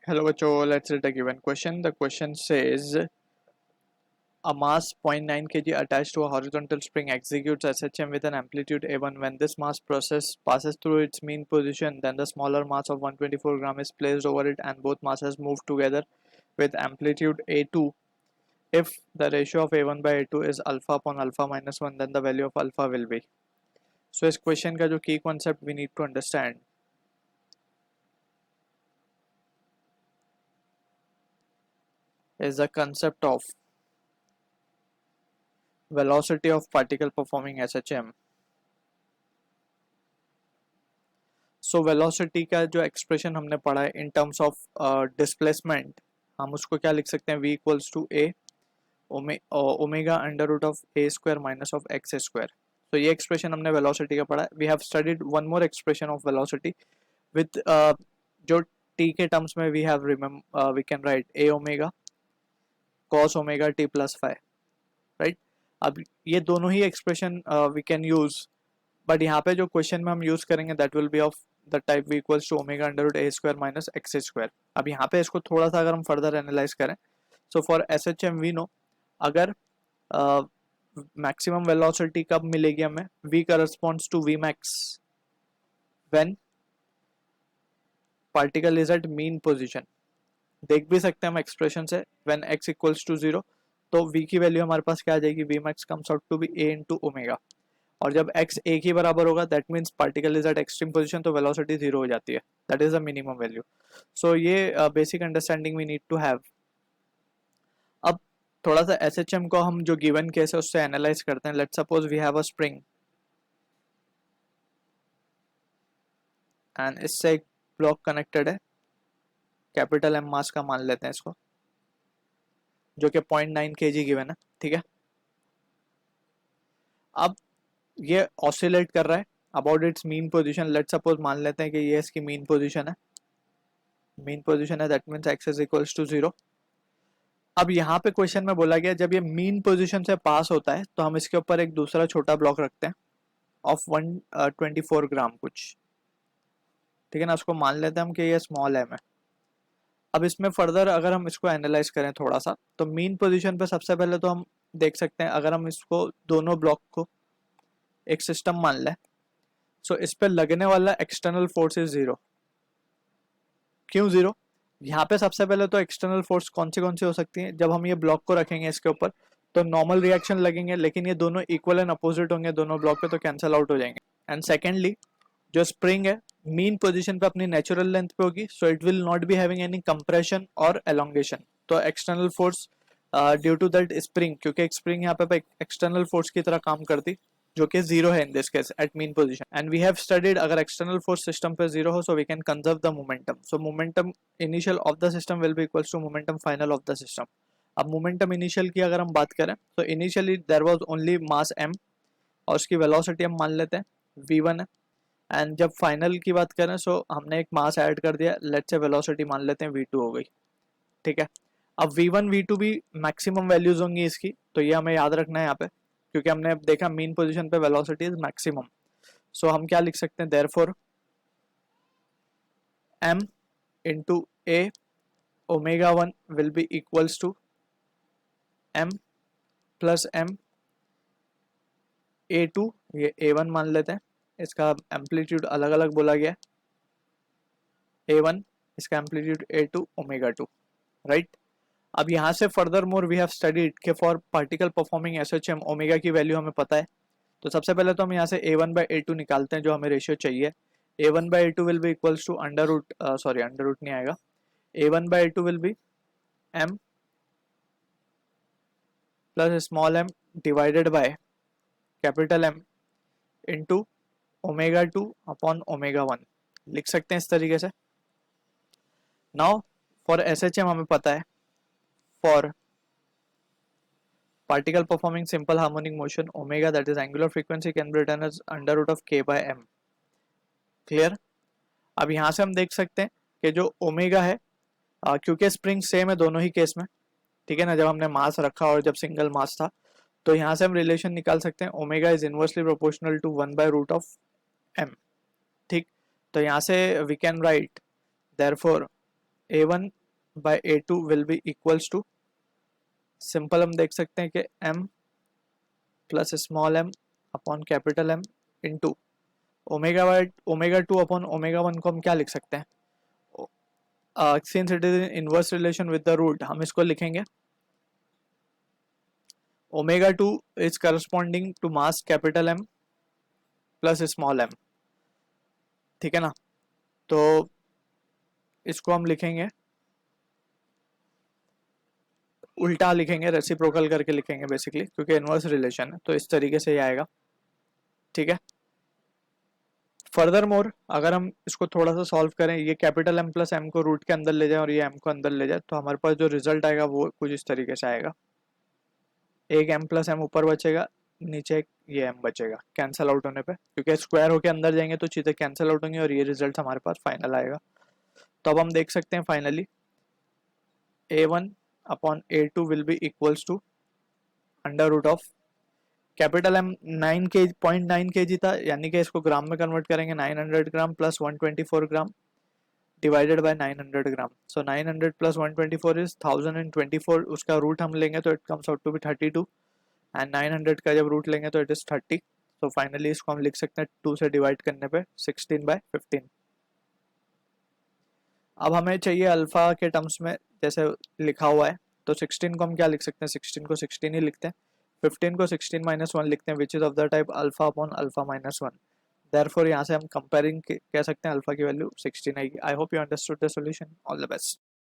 Hello, Bacho. Let's read the given question. The question says a mass 0.9 kg attached to a horizontal spring executes SHM with an amplitude A1. When this mass process passes through its mean position, then the smaller mass of 124 gram is placed over it and both masses move together with amplitude A2. If the ratio of A1 by A2 is alpha upon alpha minus 1, then the value of alpha will be. So इस question का जो key concept we need to understand is the concept of velocity of particle performing SHM. So velocity का जो expression हमने पढ़ा है in terms of displacement, हम उसको क्या लिख सकते हैं, v equals to a omega under root of a square minus of x square. तो ये एक्सप्रेशन हमने वेलोसिटी का पढ़ा है. We have studied one more expression of velocity with जो t के टर्म्स में we have we can write a omega cos omega t plus five, right. अब ये दोनों ही expression we can use, but यहाँ पे जो क्वेश्चन में हम यूज करेंगे that will be of the type v equals to omega under root A square minus X square. अब यहाँ पे इसको थोड़ा सा अगर हम फर्दर एनालाइज करें, so for S H M we know अगर मैक्सिमम वेलोसिटी कब मिलेगी हमें, v corresponds to v max when particle is at mean position. देख भी सकते हैं हम एक्सप्रेशन से व्हेन x इक्वल्स टू 0, तो v की वैल्यू हमारे पास क्या आ जाएगी, v max comes out to be a into omega. और जब x a के बराबर होगा that means particle is at extreme position, तो वेलोसिटी 0 हो जाती है. That is the minimum value. So ये basic understanding we need to have. अब थोड़ा सा SHM को हम जो गिवन केस है उससे एनालाइज करते हैं. Let's suppose we have a spring and इससे एक ब्लॉक कनेक्टेड है, कैपिटल M मास का मान लेते हैं इसको, जो कि 0.9 kg गिवन है, ठीक है. अब ये ऑसिलेट कर रहा है about its mean position. Let's suppose मान लेते हैं कि ये इसकी मीन पोजीशन है, मीन पोजीशन है, that means x is equals to 0. अब यहाँ पे क्वेश्चन में बोला गया जब ये मीन पोजीशन से पास होता है तो हम इसके ऊपर एक दूसरा छोटा ब्लॉक रखते हैं ऑफ 124 ग्राम कुछ, ठीक है ना. उसको मान लेते हैं हम कि ये स्मॉल m है. अब इसमें फर्दर अगर हम इसको एनालाइज करें थोड़ा सा, तो मीन पोजीशन पे सबसे पहले तो हम देख सकते हैं, अगर हम इसको दोनों ब्लॉक को एक सिस्टम मान लें, सो इस पर लगने वाला एक्सटर्नल फोर्स इज 0. क्यों 0? यहाँ पे सबसे पहले तो एक्सटर्नल फोर्स कौन सी हो सकती है, जब हम ये ब्लॉक को रखेंगे इसके ऊपर तो नॉर्मल रिएक्शन लगेंगे, लेकिन ये दोनों इक्वल एंड अपोजिट होंगे दोनों ब्लॉक पे, तो कैंसिल आउट हो जाएंगे. एंड सेकेंडली जो स्प्रिंग है मीन पोजीशन पे अपनी नेचुरल लेंथ पे होगी, so it will not be having any compression और एलोंगेशन. तो external force due to that spring, क्योंकि एक स्प्रिंग यहाँ पे एक्सटर्नल फोर्स की तरह काम करती, जो कि 0 है in this case at mean position. And we have studied अगर एक्सटर्नल फोर्स सिस्टम पे 0 हो so we can conserve the momentum. So momentum initial of the system will be equals to momentum final of the system. अब momentum initial की अगर हम बात करें तो initially there was only mass m और उसकी वेलोसिटी हम मान लेते हैं v1 है. एंड जब फाइनल की बात करें सो हमने एक मास ऐड कर दिया, लेट्स से वेलोसिटी मान लेते हैं v2 हो गई, ठीक है. अब v1 v2 भी मैक्सिमम वैल्यूज होंगी इसकी, तो ये हमें याद रखना है यहाँ पे, क्योंकि हमने देखा मीन पोजीशन पे वेलोसिटी इज मैक्सिमम. सो हम क्या लिख सकते हैं, therefore m into a omega 1 will be equals to m plus m a2, ये a1 मान लेते हैं, इसका एम्पलीट्यूड अलग अलग बोला गया है, a1 इसका एम्पलीट्यूड a2 ओमेगा 2, राइट. अब यहाँ से further more we have studied कि for particle performing SHM omega की वैल्यू हमें पता है. तो सबसे पहले तो हम यहाँ से a1 बाई a2 निकालते हैं जो हमें रेशियो चाहिए. a1 by a2 will be equals to under root नहीं आएगा, a1 by a2 will be m plus small m divided by capital M into omega 2 upon omega 1. लिख सकते हैं इस तरीके से. नाउ फॉर SHM हमें पता है for particle performing simple harmonic motion omega, that is angular frequency, can be written as under root of k by m. Clear. अब यहाँ से हम देख सकते हैं कि जो ओमेगा है, क्योंकि स्प्रिंग सेम है दोनों ही केस में, ठीक है ना, जब हमने मास रखा और जब सिंगल मास था, तो यहाँ से हम रिलेशन निकाल सकते हैं omega is inversely proportional to 1 by root of m, ठीक. तो यहाँ से we can write therefore A1 by A2 will be equals to, simple हम देख सकते हैं कि m plus small m upon capital M into omega 2 upon omega 1 को हम क्या लिख सकते हैं, since it is in inverse relation with the root, हम इसको लिखेंगे omega 2 is corresponding to mass capital M plus small m, ठीक है ना। तो इसको हम लिखेंगे उल्टा, लिखेंगे रेसिप्रोकल करके लिखेंगे बेसिकली, क्योंकि इनवर्स रिलेशन है, तो इस तरीके से ये आएगा, ठीक है। फर्दर मोर अगर हम इसको थोड़ा सा सॉल्व करें, ये कैपिटल M प्लस M को रूट के अंदर ले जाए और ये M को अंदर ले जाए, तो हमारे पास जो रिजल्ट आएगा वो कुछ इस तरीके से आएगा, एक M प्लस M ऊपर बचेगा, नीचे ये M बचेगा कैंसिल आउट होने पे, क्योंकि स्क्वायर होके अंदर जाएंगे तो चीज़ें कैंसिल आउट होंगी और ये रिजल्ट हमारे पास फाइनल आएगा। तो अब हम देख सकते हैं finally A1 upon A2 will be equals to under root of capital M 0.9 kg था, यानी कि इसको ग्राम में कन्वर्ट करेंगे 900 gram plus 124 gram divided by 900 gram, so 900 plus 124 is 1024, उसका रूट हम लेंगे तो it comes out to be 32 and 900 का जब रूट लेंगे तो इट इज 30, तो फाइनली इसको हम लिख सकते हैं 2 से डिवाइड करने पे 16/15। अब हमें चाहिए अल्फा के टर्म्स में जैसे लिखा हुआ है, तो 16 को हम क्या लिख सकते हैं, 16 को 16 ही लिखते हैं, 15 को 16-1 लिखते हैं, which is of the type alpha upon alpha minus 1, therefore यहाँ से हम कंपेयरिंग कह सकते हैं अल्फा की वैल्यू 16 आएगी। I hope you understood the solution, all the best.